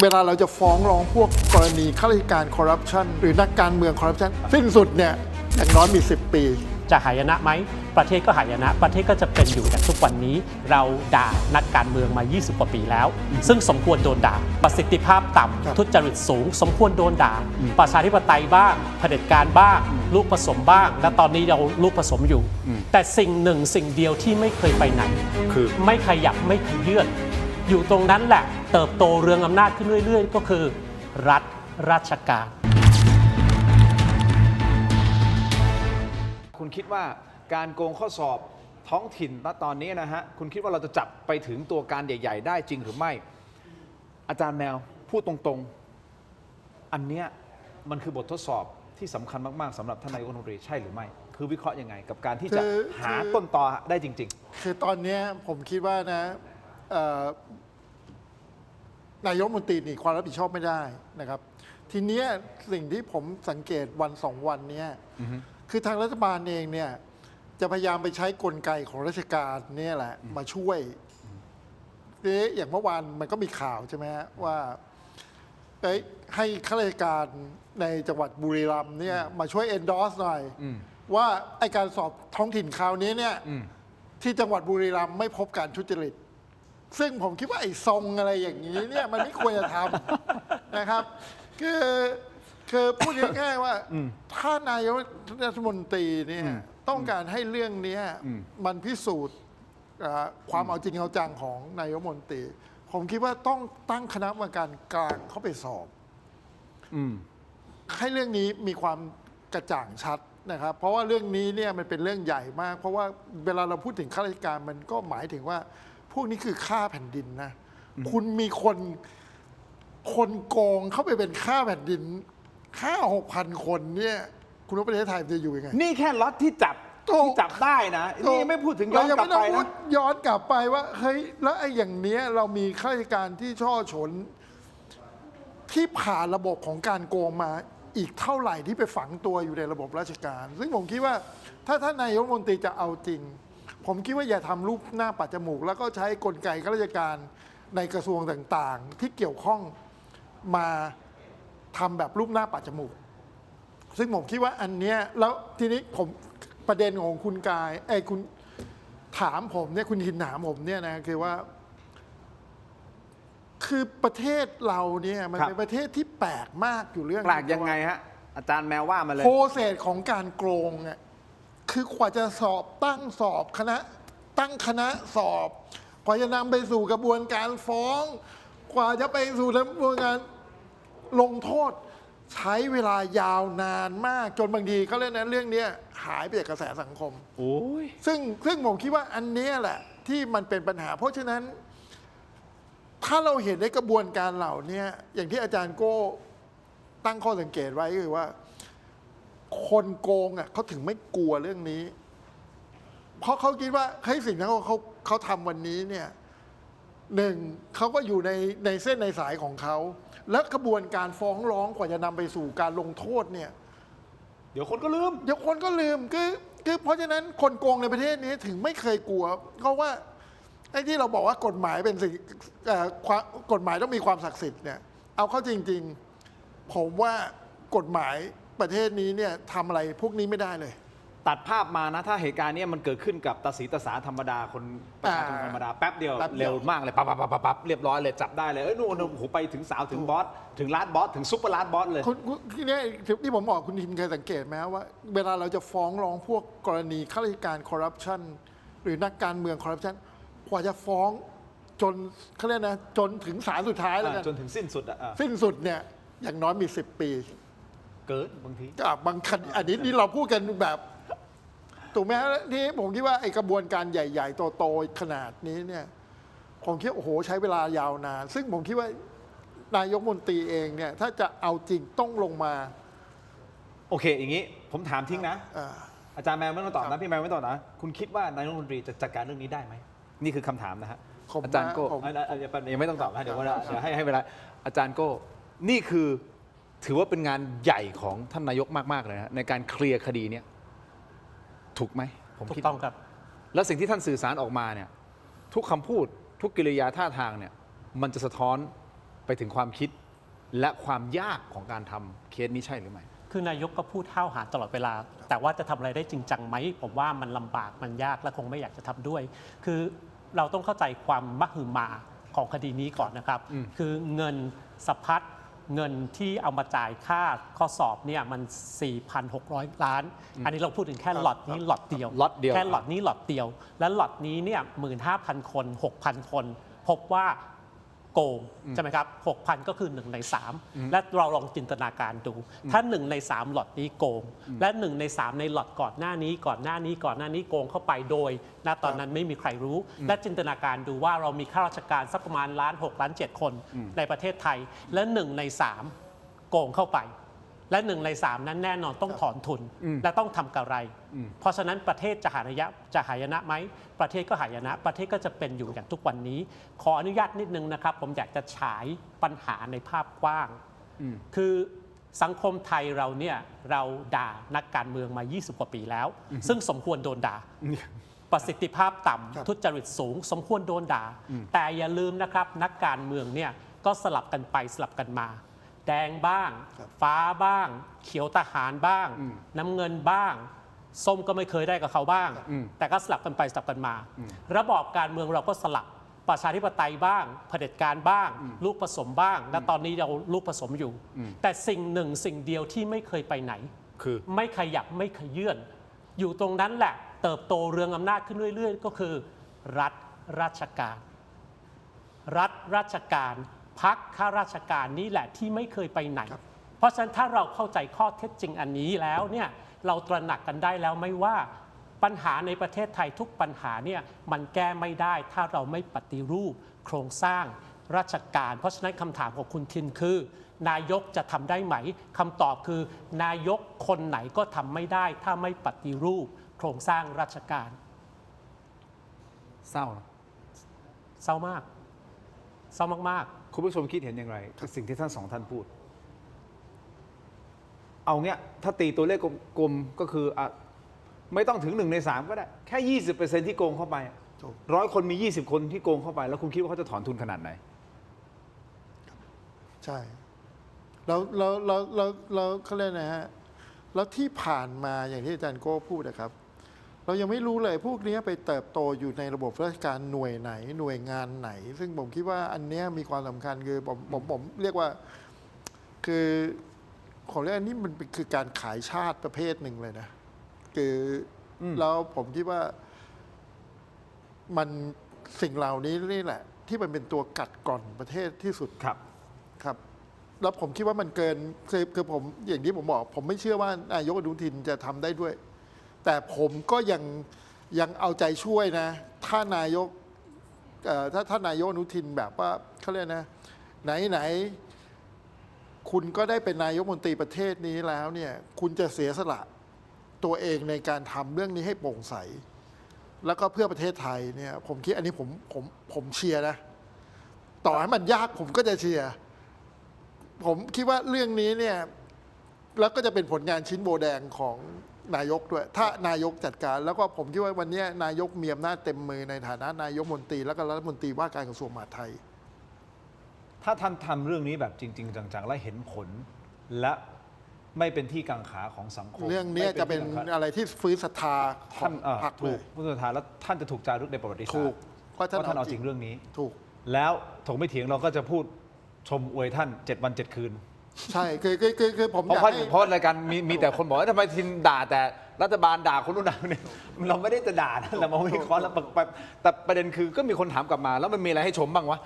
เวลาเราจะฟ้องร้องพวกกรณีข้าราชการคอร์รัปชันหรือนักการเมืองคอร์รัปชันสิ้นสุดเนี่ยอย่างน้อยมี10 ปีจะหายนะไหมประเทศก็หายนะประเทศก็จะเป็นอยู่อย่างทุกวันนี้เราด่านักการเมืองมา20 กว่าปีแล้ว ซึ่งสมควรโดนด่าประสิทธิภาพต่ำทุจริตสูงสมควรโดนด่าประชาธิปไตยบ้างเผด็จการบ้างลูกผสมบ้างและตอนนี้เราลูกผสมอยู่แต่สิ่งหนึ่งสิ่งเดียวที่ไม่เคยไปไหนคือไม่ขยับไม่ขยื่นอยู่ตรงนั้นแหละเติบโตเรืองอำนาจขึ้นเรื่อยๆก็คือรัฐราชการคุณคิดว่าการโกงข้อสอบท้องถิ่นณตอนนี้นะฮะคุณคิดว่าเราจะจับไปถึงตัวการใหญ่ๆได้จริงหรือไม่อาจารย์แมวพูดตรงๆอันเนี้ยมันคือบททดสอบที่สำคัญมากๆสำหรับท่านนายกรัฐมนตรีใช่หรือไม่คือวิเคราะห์ยังไงกับการที่จะหาต้นตอได้จริงๆคือตอนนี้ผมคิดว่านะนายกรัฐมนตรีหนีความรับผิดชอบไม่ได้นะครับทีนี้สิ่งที่ผมสังเกตวัน2 วันนี้คือทางรัฐบาลเองเนี่ยจะพยายามไปใช้กลไกของราชการนี่แหละมาช่วยอย่างเมื่อวานมันก็มีข่าวใช่ไหมฮะว่าให้ข้าราชการในจังหวัดบุรีรัมย์เนี่ยมาช่วย endorse หน่อยว่าไอการสอบท้องถิ่นคราวนี้เนี่ยที่จังหวัดบุรีรัมย์ไม่พบการทุจริตซึ่งผมคิดว่าไอ้ทรงอะไรอย่างนี้เนี่ยมันไม่ควรจะทำนะครับคือพูดง่ายๆว่าถ้านายกรัฐมนตรีเนี่ยต้องการให้เรื่องนี้มันพิสูจน์ความเอาจริงเอาจังของนายกรัฐมนตรีผมคิดว่าต้องตั้งคณะกรรมการกลางเข้าไปสอบให้เรื่องนี้มีความกระจ่างชัดนะครับเพราะว่าเรื่องนี้เนี่ยมันเป็นเรื่องใหญ่มากเพราะว่าเวลาเราพูดถึงข้าราชการมันก็หมายถึงว่าพวกนี้คือค่าแผ่นดินนะคุณมีคนโกงเข้าไปเป็นค่าแผ่นดิน5-6,000 คนเนี่ยคุณว่าประเทศไทยจะอยู่ยังไงนี่แค่ล็อตที่จับได้นะนี่ไม่พูดถึงย้อนกลับไปนะย้อนกลับไปว่าเฮ้ยแล้วไอ้อย่างเนี้ยเรามีข้าราชการที่ช่อฉนที่ผ่านระบบของการโกงมาอีกเท่าไหร่ที่ไปฝังตัวอยู่ในระบบราชการ ซึ่งผมคิดว่าถ้าท่านนายกรัฐมนตรีจะเอาจริงผมคิดว่าอย่าทำรูปหน้าปัดจมูกแล้วก็ใช้กลไกข้าราชการในกระทรวงต่างๆที่เกี่ยวข้องมาทำแบบรูปหน้าปัดจมูกซึ่งผมคิดว่าอันเนี้ยแล้วทีนี้ผมประเด็นของคุณกายคุณถามผมเนี่ยคุณทินถามผมเนี่ยนะคือว่าคือประเทศเราเนี่ยมันเป็นประเทศที่แปลกมากอยู่เรื่องแปลกยังไงฮะอาจารย์แมวว่ามาเลยโปรเซสของการโกงเนี่ยคือกว่าจะสอบตั้งคณะสอบกว่าจะนำไปสู่กระบวนการฟ้องกว่าจะไปสู่กระบวนการลงโทษใช้เวลายาวนานมากจนบางทีเขาเรียกนะเรื่องนี้หายไปจากกระแสสังคมซึ่งผมคิดว่าอันนี้แหละที่มันเป็นปัญหาเพราะฉะนั้นถ้าเราเห็นในกระบวนการเหล่านี้อย่างที่อาจารย์โก้ตั้งข้อสังเกตไว้คือว่าคนโกงอ่ะเขาถึงไม่กลัวเรื่องนี้เพราะเขาคิดว่าเฮ้ยสิ่งที่เขาทำวันนี้เนี่ยหนึ่งเขาก็อยู่ในเส้นในสายของเขาและกระบวนการฟ้องร้องกว่าจะนำไปสู่การลงโทษเนี่ยเดี๋ยวคนก็ลืมคือเพราะฉะนั้นคนโกงในประเทศนี้ถึงไม่เคยกลัวเพราะว่าไอ้ที่เราบอกว่ากฎหมายเป็นสิ่งกฎหมายต้องมีความศักดิ์สิทธิ์เนี่ยเอาเข้าจริงๆผมว่ากฎหมายประเทศนี้เนี่ยทำอะไรพวกนี้ไม่ได้เลยตัดภาพมานะถ้าเหตุการณ์นี้มันเกิดขึ้นกับตาสีตาสาธรรมดาคนประชาชนธรรมดาแป๊บเดียวเร็วมากเลยปั๊บเรียบร้อยเลยจับได้เลยนู่นโอ้โหไปถึงสาวถึงบอสถึงลาดบอสถึงซุปเปอร์ลาดบอสเลยทีนี้ที่ผมบอกคุณทิมเคยสังเกตไหมว่าเวลาเราจะฟ้องร้องพวกกรณีข้าราชการคอร์รัปชันหรือนักการเมืองคอร์รัปชันกว่าจะฟ้องจนเขาเรียกนะจนถึงศาลสุดท้ายแล้วกันจนถึงสิ้นสุดสิ้นสุดเนี่ยอย่างน้อยมี10 ปีเกิดบางทีบางคันอันนี้เราพูดกันแบบถูกไหมฮะที่ผมคิดว่าไอ้กระบวนการใหญ่ๆโตๆขนาดนี้เนี่ยผมคิดโอ้โหใช้เวลายาวนานซึ่งผมคิดว่านายกรัฐมนตรีเองเนี่ยถ้าจะเอาจริงต้องลงมาโอเคอย่างนี้ผมถามทิ้งนะอาจารย์แมวไม่ต้องตอบนะพี่แมวไม่ต้องตอบนะคุณคิดว่านายกรัฐมนตรีจะจัดการเรื่องนี้ได้ไหมนี่คือคำถามนะฮะอาจารย์โก้ยังไม่ต้องตอบนะเดี๋ยวให้เวลาอาจารย์โก้นี่คือถือว่าเป็นงานใหญ่ของท่านนายกมากๆเลยนะในการเคลียร์คดีนี้ถูกไหมผมคิดต้องครับแล้วสิ่งที่ท่านสื่อสารออกมาเนี่ยทุกคำพูดทุกกิริยาท่าทางเนี่ยมันจะสะท้อน ไปถึงความคิดและความยากของการทำเคสนี้ใช่หรือไม่ คือนายกก็พูดห้าวหาญตลอดเวลา แต่ว่าจะทำอะไรได้จริงจังไหมผมว่ามันลำบากมันยากและคงไม่อยากจะทำด้วย คือเราต้องเข้าใจความมหึมาของคดีนี้ก่อนนะครับ คือเงินสะพัดเงินที่เอามาจ่ายค่าข้อสอบเนี่ยมัน 4,600 ล้าน อันนี้เราพูดถึงแค่ล็อตนี้ล็อตเดียว ล็อตเดียว แค่ล็อตนี้ล็อตเดียว และล็อตนี้เนี่ย 15,000 คน 6,000 คน พบว่าโกงใช่ไหมครับ 6,000 ก็คือ 1 ใน 3 และเราลองจินตนาการดู ถ้า 1 ใน 3 หลอดนี้โกง และ 1 ใน 3 ในหลอดก่อนหน้านี้โกงเข้าไปโดยณตอนนั้นไม่มีใครรู้ และจินตนาการดูว่าเรามีข้าราชการสักประมาณล้าน6ล้าน7คนในประเทศไทย และ 1 ใน 3 โกงเข้าไป และ 1 ใน 3 นั้นแน่นอนต้องถอนทุน และต้องทำกำไร เพราะฉะนั้นประเทศจะหายนะไหม ประเทศก็หายนะ ประเทศก็จะเป็นอยู่อย่างทุกวันนี้ ขออนุญาตนิดนึงนะครับ ผมอยากจะฉายปัญหาในภาพกว้าง คือสังคมไทยเราเนี่ยเราด่านักการเมืองมา 20 กว่าปีแล้ว ซึ่งสมควรโดนด่า ประสิทธิภาพต่ำทุจริตสูง สมควรโดนด่า แต่อย่าลืมนะครับนักการเมืองเนี่ยก็สลับกันไปสลับกันมา แดงบ้าง ฟ้าบ้าง เขียวทหารบ้าง น้ำเงินบ้าง ส้มก็ไม่เคยได้กับเขาบ้าง แต่ก็สลับกันไปสลับกันมา ระบอบการเมืองเราก็สลับประชาธิปไตยบ้างเผด็จการบ้าง ลูกผสมบ้าง และตอนนี้เราลูกผสมอยู่ แต่สิ่งหนึ่งสิ่งเดียวที่ไม่เคยไปไหน คือ ไม่ขยับไม่ขยื่นอยู่ตรงนั้นแหละเติบโตเรืองอำนาจขึ้นเรื่อยๆ ก็คือ รัฐราชการ รัฐราชการพรรคข้าราชการนี่แหละที่ไม่เคยไปไหน เพราะฉะนั้นถ้าเราเข้าใจข้อเท็จจริงอันนี้แล้วเนี่ยเราตระหนักกันได้แล้วไม่ว่าปัญหาในประเทศไทยทุกปัญหาเนี่ยมันแก้ไม่ได้ถ้าเราไม่ปฏิรูปโครงสร้างราชการ เพราะฉะนั้นคำถามของคุณทินคือ นายกจะทำได้ไหมคำตอบคือ นายกคนไหนก็ทำไม่ได้ถ้าไม่ปฏิรูปโครงสร้างราชการ เศร้านะ เศร้ามากเศร้ามากๆ คุณผู้ชมคิดเห็นอย่างไรกับสิ่งที่ท่านสองท่านพูด เอาเงี้ยถ้าตีตัวเลขกลมๆก็คือไม่ต้องถึง1 ใน 3 ก็ได้ แค่ 20% ที่โกงเข้าไป100 คนมี 20 คนที่โกงเข้าไป แล้วคุณคิดว่าเขาจะถอนทุนขนาดไหน ใช่แล้วเขาเรียกนะฮะแล้วที่ผ่านมาอย่างที่อาจารย์โก้พูดนะครับ เรายังไม่รู้เลยพวกนี้ไปเติบโตอยู่ในระบบราชการหน่วยไหนหน่วยงานไหน ซึ่งผมคิดว่าอันเนี้ยมีความสำคัญคือผมเรียกว่าคือของเรื่องนี้มันคือการขายชาติประเภทหนึ่งเลยนะคือแล้วผมคิดว่ามันสิ่งเหล่านี้นี่แหละ ที่มันเป็นตัวกัดกร่อนประเทศที่สุด ครับ ครับแล้วผมคิดว่ามันเกินคือผมอย่างที่ผมบอก ผมไม่เชื่อว่านายกอนุทินจะทำได้ด้วย แต่ผมก็ยังเอาใจช่วยนะ ถ้านายกถ้านายกอนุทินแบบว่าเขาเรียกนะไหนคุณก็ได้เป็นนายกมนตรีประเทศนี้แล้วเนี่ยคุณจะเสียสละตัวเองในการทำเรื่องนี้ให้โปร่งใส แล้วก็เพื่อประเทศไทยเนี่ยผมคิดอันนี้ผมเชียร์นะ ต่อให้มันยากผมก็จะเชียร์ผมคิดว่าเรื่องนี้เนี่ยแล้วก็จะเป็นผลงานชิ้นโบแดงของนายกด้วย ถ้านายกจัดการ แล้วก็ผมคิดว่าวันนี้นายกมีอำนาจเต็มมือในฐานะนายกมนตรีแล้วก็รัฐมนตรีว่าการกระทรวงมหาดไทย ถ้าท่านทำเรื่องนี้แบบจริง ๆ จังๆ และเห็นผล และไม่เป็นที่กังขาของสังคม เรื่องนี้จะเป็น ไม่ที่กังขา อะไรที่ฟื้นศรัทธาขอ ท่าง น พรรคเล ถูก ย ผู้สุดท้ายแล้วท่านจะถูกจารึกในประวัติศา ถู สต ก ร์ เพราะ เพราะท่านเอาจริงเรื่องนี้ ถูก แล้วถกไม่เถียงเราก็จะพูดชมอวยท่าน 7 วัน 7 คืน ใช่คือผม เพ อยาก ราะ ให้ เพราะรายการมีแต่คนบอกว่าทำไมทินด่าแต่รัฐบาลด่าคนนู้นด่าคนนี้เราไม่ได้จะด่านะเรามาวิเคราะห์แล้วแต่ประเด็นคือก็มีคนถามกลับมา แล้วมันมีอะไรให้ชมบ้างวะ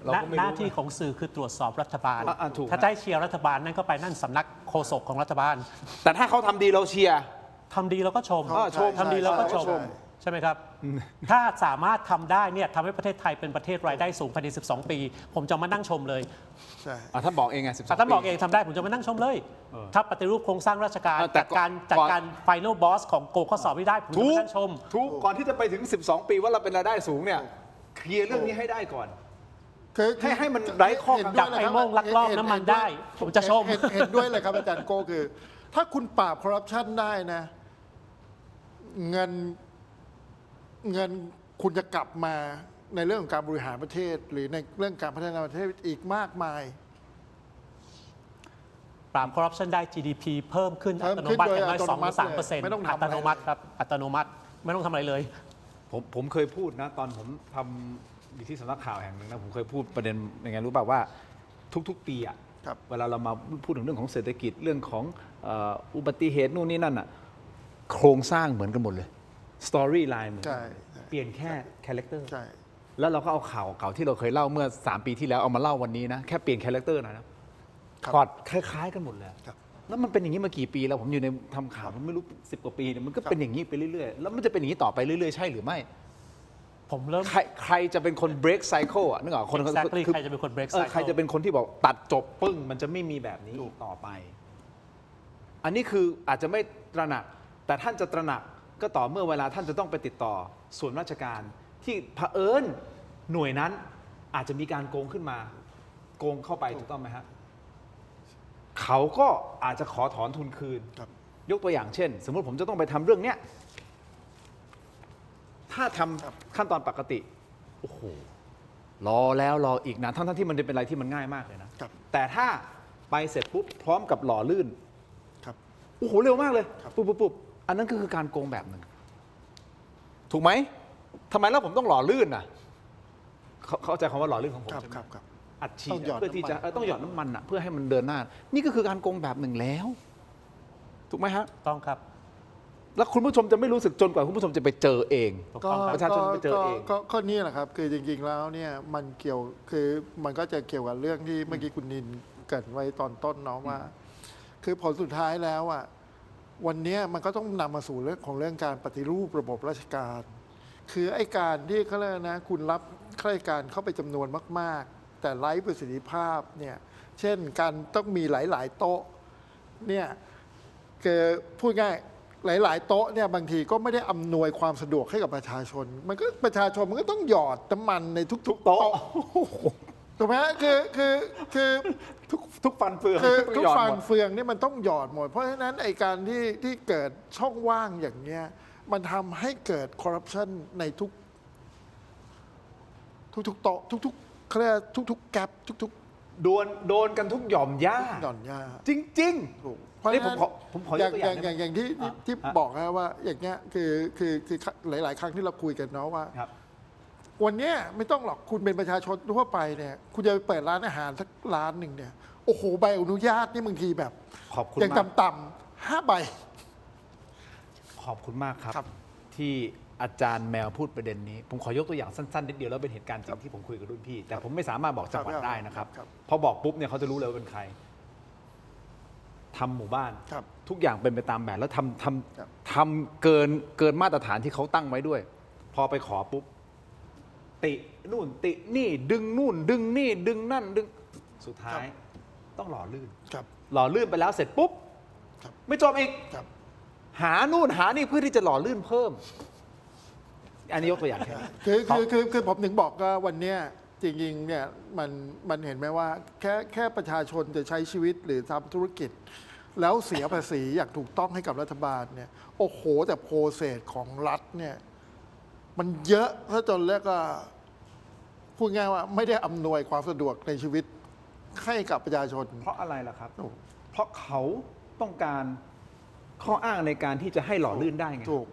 เราก็ไม่ หน้า รู้ ที่ของสื่อคือตรวจสอบรัฐบาล ถูก ถ้าได้เชียร์รัฐบาลนั่นก็ไปนั่นสำนักโฆษกของรัฐบาล แต่ถ้าเขาทำดีเราเชียร์ ทำดีเราก็ชม ชม ทำดีเราก็ชม ใช่ ใช่ไหมครับ ถ้าสามารถทำได้เนี่ยทำให้ประเทศไทยเป็นประเทศรายได้สูงภายใน 12 ปี ผมจะมานั่งชมเลย ใช่ ท่านบอกเองไง12 แต่ท่านบอก ปี เองทำได้ผมจะมานั่งชมเลย ถ้าปฏิรูปโครงสร้างราชการ แต่ จัดการไฟนอลบอสของโกข้อสอบไม่ได้ผมจะมานั่งชม ทุกก่อนที่จะไปถึง 12 ปีว่าเราเป็นรายได้สูงเนี่ยเคลียร์เรื่องนี้ให้ได้ก่อน ให้มันไร้ข้อกังขา จับไอ้โม่งลักลอบน้ำมันได้ผมจะชม เห็นด้วยเลยครับอาจารย์โก้คือ ถ้าคุณปราบคอร์รัปชันได้นะ เงินคุณจะกลับมา ในเรื่องของการบริหารประเทศ หรือในเรื่องการพัฒนาประเทศอีกมากมาย ปราบคอร์รัปชันได้ GDP เพิ่มขึ้น เพิ่ อั ม ตโน ขึ้น มัติ โดย อย่างน้อย อัตโนมัติ 2-3% ไม่ต้องทำ อัตโนมัติครับอัตโนมัติไม่ต้องทำอะไรเลย ผมเคยพูดนะตอนผมทำอยู่ที่สำนักข่าวแห่งหนึ่งนะผมเคยพูดประเด็นยังไงรู้ป่าวว่าทุกๆ ปีอะ ครับ เวลาเรามาพูดถึงเรื่องของเศรษฐกิจเรื่องของอุบัติเหตุนู่นนี่นั่นอะโครงสร้างเหมือนกันหมดเลยสตอรี่ไลน์เหมือนกัน ใช่ เปลี่ยนแค่คาแรคเตอร์ ใช่ แล้วเราก็เอาข่าวเก่าที่เราเคยเล่าเมื่อ 3 ปีที่แล้วเอามาเล่าวันนี้นะแค่เปลี่ยนคาแรคเตอร์หน่อยนะพล็อตคล้ายๆกันหมดเลย ครับ แล้วมันเป็นอย่างนี้มากี่ปีแล้วผมอยู่ในทำข่าวมันไม่รู้10 กว่าปีเนี่ยมันก็ ครับ เป็นอย่างนี้ไปเรื่อยๆแล้วมันจะเป็นอย่างนี้ต่อไปเรื่อยๆใช่หรือไม่ ผมเริ่ม ใครจะเป็นคน break cycle อ่ะนึกออกคน exactly คือ ใครจะเป็นคน break ใคร cycle จะเป็นคนที่บอกตัดจบปึ้ง มันจะไม่มีแบบนี้อีกต่อไป อันนี้คืออาจจะไม่ตระหนัก แต่ท่านจะตระหนักก็ต่อเมื่อเวลาท่านจะต้องไปติดต่อส่วนราชการที่เผอิญหน่วยนั้นอาจจะมีการโกงขึ้นมา โกงเข้าไปถูกต้องไหมฮะเขาก็อาจจะขอถอนทุนคืน ครับ ยกตัวอย่างเช่น สมมติผมจะต้องไปทำเรื่องเนี้ยถ้าทำขั้นตอนปกติโอ้โหรอแล้วรออีกนานทั้งที่มันเป็นอะไรที่มันง่ายมากเลยนะครับ แต่ถ้าไปเสร็จปุ๊บพร้อมกับหล่อลื่น ครับ โอ้โหเร็วมากเลย ครับ ปุ๊บอันนั้นก็คือการโกงแบบหนึ่งถูกไหมทำไมแล้วผมต้องหล่อลื่นน่ะเข้าใจคำว่าหล่อลื่นของผม ครับ ใช่ไหม ครับครับ อัดฉี ต้ ด องหยอด เพื่อที่จะ น้ำมัน ต้องหยอดน้ำมันอ่ะเพื่อให้มันเดินหน้า นี่ก็คือการโกงแบบหนึ่งแล้ว ถูกไหมฮะ ต้องครับ แล้วคุณผู้ชมจะไม่รู้สึกจนกว่าคุณผู้ชมจะไปเจอเอง ถูกต้องครับ ประชาชนไปเจอเอง ก็นี่แหละครับ คือจริงๆแล้วเนี่ยมันเกี่ยวคือมันก็จะเกี่ยวกับเรื่องที่เมื่อกี้คุณนินเกริดไว้ตอนต้นเนาะว่า คือผลสุดท้ายแล้วอ่ะวันเนี้ยมันก็ต้องนำมาสู่เรื่องของเรื่องการปฏิรูประบบราชการ คือไอ้การที่เขาเรียกนะคุณรับข้าราชการเข้าไปจำนวนมาก ๆ แต่ไร้ประสิทธิภาพเนี่ยเช่นการต้องมีหลาย ๆ โต๊ะเนี่ยคือพูดง่ายหลาย ๆ โต๊ะเนี่ยบางทีก็ไม่ได้อำนวยความสะดวกให้กับประชาชน มันก็ประชาชนมันก็ต้องหยอดน้ำมันในทุก ๆ โต๊ะถูกไหมคือ ทุกฟันเฟือง คือทุก หยอด ฟั ห น มด เฟืองนี่มันต้องหยอดหมด เพราะฉะนั้นไอการที่เกิดช่องว่างอย่างเนี้ยมันทำให้เกิดคอร์รัปชันในทุกโต๊ะทุกๆเขาเรียกทุกๆแกลบทุก โดนกันทุกหย่อมย่า ๆหย่อนยา จริง ถูก ๆนี่ผมขอยกตัวอย่าง อย่างที่ อ่ะ ที่ อ่ะ บอกนะว่าอย่างเงี้ยคือหลาย ๆ ครั้งที่เราคุยกันเนาะว่า ครับ วันเนี้ยไม่ต้องหรอกคุณเป็นประชาชนทั่วไปเนี่ยคุณจะไปเปิดร้านอาหารสักร้านหนึ่งเนี่ยโอ้โหใบอนุญาตนี่บางทีแบบ ขอบคุณ อย่าง มาก ต่ำๆ5 ใบ ขอบคุณมากครับ ครับ ที่อาจารย์แมวพูดประเด็นนี้ ผมขอยกตัวอย่างสั้นๆนิดเดียวแล้วเป็นเหตุการณ์จริงที่ผมคุยกับรุ่นพี่ แต่ผมไม่สามารถบอกจังหวัด ครับ ได้นะครับ ครับ พอบอกปุ๊บเนี่ยเขาจะรู้เลยว่าเป็นใครทำหมู่บ้าน ครับ ทุกอย่างเป็นไปตามแบบแล้วท ครับ ำทำเกินมาตรฐานที่เขาตั้งไว้ด้วย พอไปขอปุ๊บตินู่นตินี่ดึงนู่นดึงนี่ดึงนั่นดึงสุดท้ายต้องหล่อลื่น ครับ หล่อลื่นไปแล้วเสร็จปุ๊บ ครับ ไม่จบอีก ครับ หานู่นหานี่เพื่อที่จะหล่อลื่นเพิ่ม อันนี้ยกตัวอย่างแค่นี้ คือผมถึงบอกว่าวันเนี้ยจริงๆเนี่ยมันเห็นไหมว่าแค่ประชาชนจะใช้ชีวิตหรือทำธุรกิจ แล้วเสียภาษีอย่างถูกต้องให้กับรัฐบาลเนี่ยโอ้โหแต่โปรเซสของรัฐเนี่ยมันเยอะถ้าจนแล้วก็พูดง่ายว่าไม่ได้อำนวยความสะดวกในชีวิตให้กับประชาชน เพราะอะไรล่ะครับ ถูก เพราะเขาต้องการข้ออ้างในการที่จะให้หล่อลื่นได้ไง ถูก